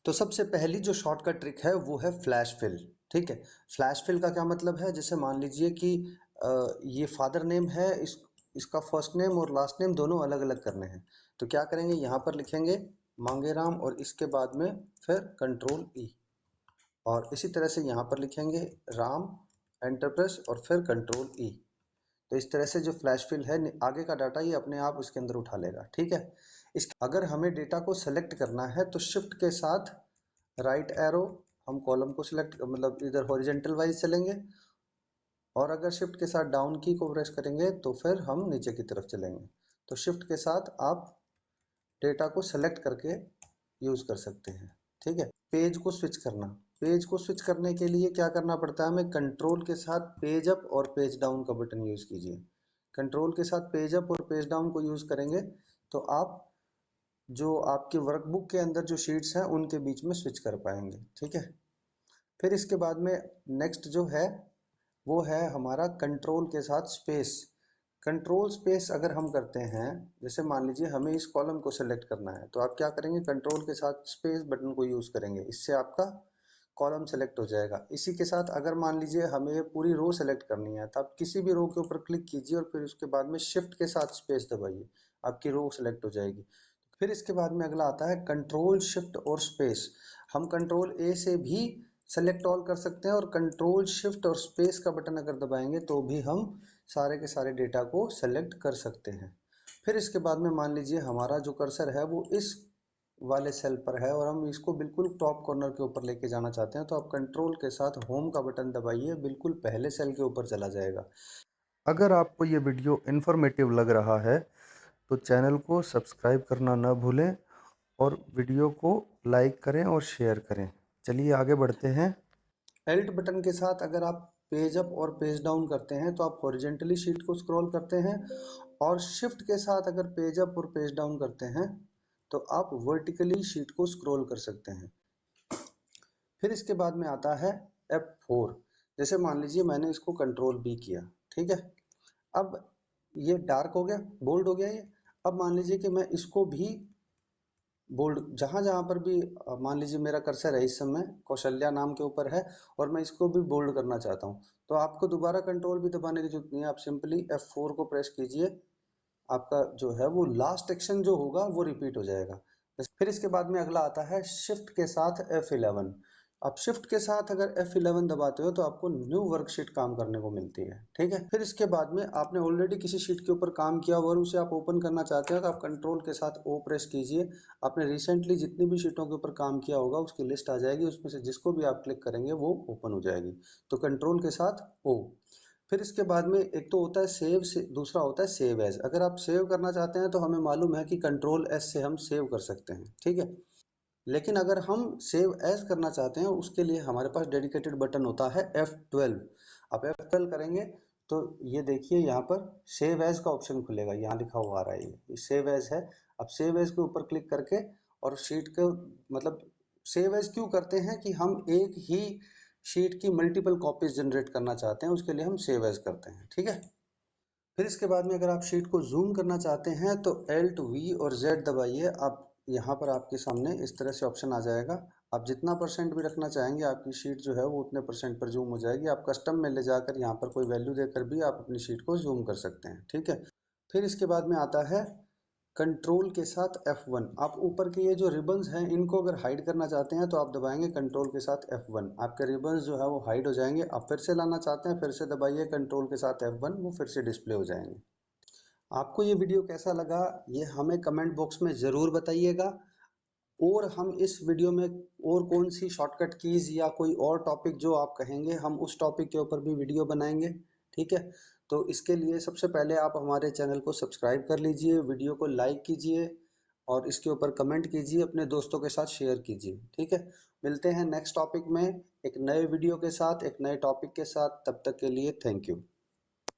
तो सबसे पहली जो शॉर्टकट ट्रिक है वो है फ्लैश फिल। ठीक है, फ्लैश फिल का क्या मतलब है, जैसे मान लीजिए कि ये फादर नेम है, इसका फर्स्ट नेम और लास्ट नेम दोनों अलग अलग करने हैं। तो क्या करेंगे, यहाँ पर लिखेंगे मांगेराम और इसके बाद में फिर कंट्रोल ई, और इसी तरह से यहाँ पर लिखेंगे राम, एंटर प्रेस और फिर कंट्रोल ई। तो इस तरह से जो फ्लैश फिल है आगे का डाटा ये अपने आप इसके अंदर उठा लेगा। ठीक है, इस अगर हमें डेटा को सेलेक्ट करना है तो शिफ्ट के साथ राइट एरो, हम कॉलम को सिलेक्ट मतलब इधर हॉरिजेंटल वाइज चलेंगे, और अगर शिफ्ट के साथ डाउन की को प्रेस करेंगे तो फिर हम नीचे की तरफ चलेंगे। तो शिफ्ट के साथ आप डेटा को सेलेक्ट करके यूज कर सकते हैं। ठीक है, पेज को स्विच करना, पेज को स्विच करने के लिए क्या करना पड़ता है हमें, कंट्रोल के साथ पेज अप और पेज डाउन का बटन यूज कीजिए। कंट्रोल के साथ पेज अप और पेज डाउन को यूज करेंगे तो आप जो आपके वर्कबुक के अंदर जो शीट्स हैं उनके बीच में स्विच कर पाएंगे। ठीक है, फिर इसके बाद में नेक्स्ट जो है वो है हमारा कंट्रोल के साथ स्पेस। कंट्रोल स्पेस अगर हम करते हैं, जैसे मान लीजिए हमें इस कॉलम को सेलेक्ट करना है तो आप क्या करेंगे, कंट्रोल के साथ स्पेस बटन को यूज करेंगे, इससे आपका कॉलम सेलेक्ट हो जाएगा। इसी के साथ अगर मान लीजिए हमें ये पूरी रो सेलेक्ट करनी है तो आप किसी भी रो के ऊपर क्लिक कीजिए और फिर उसके बाद में शिफ्ट के साथ स्पेस दबाइए, आपकी रो सेलेक्ट हो जाएगी। फिर इसके बाद में अगला आता है कंट्रोल शिफ्ट और स्पेस। हम कंट्रोल ए से भी सेलेक्ट ऑल कर सकते हैं और कंट्रोल शिफ्ट और स्पेस का बटन अगर दबाएंगे तो भी हम सारे के सारे डेटा को सेलेक्ट कर सकते हैं। फिर इसके बाद में मान लीजिए हमारा जो कर्सर है वो इस वाले सेल पर है और हम इसको बिल्कुल टॉप कॉर्नर के ऊपर लेके जाना चाहते हैं, तो आप कंट्रोल के साथ होम का बटन दबाइए, बिल्कुल पहले सेल के ऊपर चला जाएगा। अगर आपको ये वीडियो इन्फॉर्मेटिव लग रहा है तो चैनल को सब्सक्राइब करना ना भूलें और वीडियो को लाइक करें और शेयर करें। चलिए आगे बढ़ते हैं। एल्ट बटन के साथ अगर आप पेज अप और पेज डाउन करते हैं तो आप हॉरिजेंटली शीट को स्क्रॉल करते हैं, और शिफ्ट के साथ अगर पेज अप और पेज डाउन करते हैं तो आप वर्टिकली शीट को स्क्रॉल कर सकते हैं। फिर इसके बाद में आता है F4। जैसे मान लीजिए मैंने इसको कंट्रोल बी किया, ठीक है, अब ये डार्क हो गया, बोल्ड हो गया ये। अब मान लीजिए कि मैं इसको भी बोल्ड, जहां जहां पर भी मान लीजिए मेरा कर्सर है इस समय कौशल्या नाम के ऊपर है और मैं इसको भी बोल्ड करना चाहता हूं, तो आपको दोबारा कंट्रोल भी दबाने की जरूरत नहीं है, आप सिंपली F4 को प्रेस कीजिए, आपका जो है वो लास्ट एक्शन जो होगा वो रिपीट हो जाएगा। फिर इसके बाद में अगला आता है शिफ्ट के साथ F11। आप शिफ्ट के साथ अगर F11 दबाते हो तो आपको न्यू वर्कशीट काम करने को मिलती है। ठीक है, फिर इसके बाद में आपने ऑलरेडी किसी शीट के ऊपर काम किया और उसे आप ओपन करना चाहते हैं तो आप कंट्रोल के साथ O प्रेस कीजिए, आपने रिसेंटली जितनी भी शीटों के ऊपर काम किया होगा उसकी लिस्ट आ जाएगी, उसमें से जिसको भी आप क्लिक करेंगे वो ओपन हो जाएगी। तो कंट्रोल के साथ O। फिर इसके बाद में एक तो होता है सेव से, दूसरा होता है सेव एज। अगर आप सेव करना चाहते हैं तो हमें मालूम है कि कंट्रोल एस से हम सेव कर सकते हैं। ठीक है, लेकिन अगर हम सेव एज करना चाहते हैं उसके लिए हमारे पास डेडिकेटेड बटन होता है F12। आप F12 करेंगे तो ये देखिए यहाँ पर सेव एज का ऑप्शन खुलेगा, यहाँ लिखा हुआ आ रहा है ये सेव एज है। अब सेव एज के ऊपर क्लिक करके और शीट को मतलब सेव एज क्यों करते हैं कि हम एक ही शीट की मल्टीपल कॉपीज जनरेट करना चाहते हैं, उसके लिए हम सेव एज करते हैं। ठीक है, फिर इसके बाद में अगर आप शीट को जूम करना चाहते हैं तो Alt V और Z दबाइए, आप यहाँ पर आपके सामने इस तरह से ऑप्शन आ जाएगा। आप जितना परसेंट भी रखना चाहेंगे आपकी शीट जो है वो उतने परसेंट पर जूम हो जाएगी। आप कस्टम में ले जाकर यहाँ पर कोई वैल्यू देकर भी आप अपनी शीट को जूम कर सकते हैं। ठीक है, फिर इसके बाद में आता है कंट्रोल के साथ F1। आप ऊपर के ये जो रिबन्स हैं इनको अगर हाइड करना चाहते हैं तो आप दबाएंगे कंट्रोल के साथ F1, आपके रिबन्स जो है वो हाइड हो जाएंगे। आप फिर से लाना चाहते हैं फिर से दबाइए कंट्रोल के साथ F1, वो फिर से डिस्प्ले हो जाएंगे। आपको ये वीडियो कैसा लगा ये हमें कमेंट बॉक्स में ज़रूर बताइएगा, और हम इस वीडियो में और कौन सी शॉर्टकट कीज या कोई और टॉपिक जो आप कहेंगे हम उस टॉपिक के ऊपर भी वीडियो बनाएंगे। ठीक है, तो इसके लिए सबसे पहले आप हमारे चैनल को सब्सक्राइब कर लीजिए, वीडियो को लाइक कीजिए और इसके ऊपर कमेंट कीजिए, अपने दोस्तों के साथ शेयर कीजिए। ठीक है, मिलते हैं नेक्स्ट टॉपिक में एक नए वीडियो के साथ, एक नए टॉपिक के साथ, तब तक के लिए थैंक यू।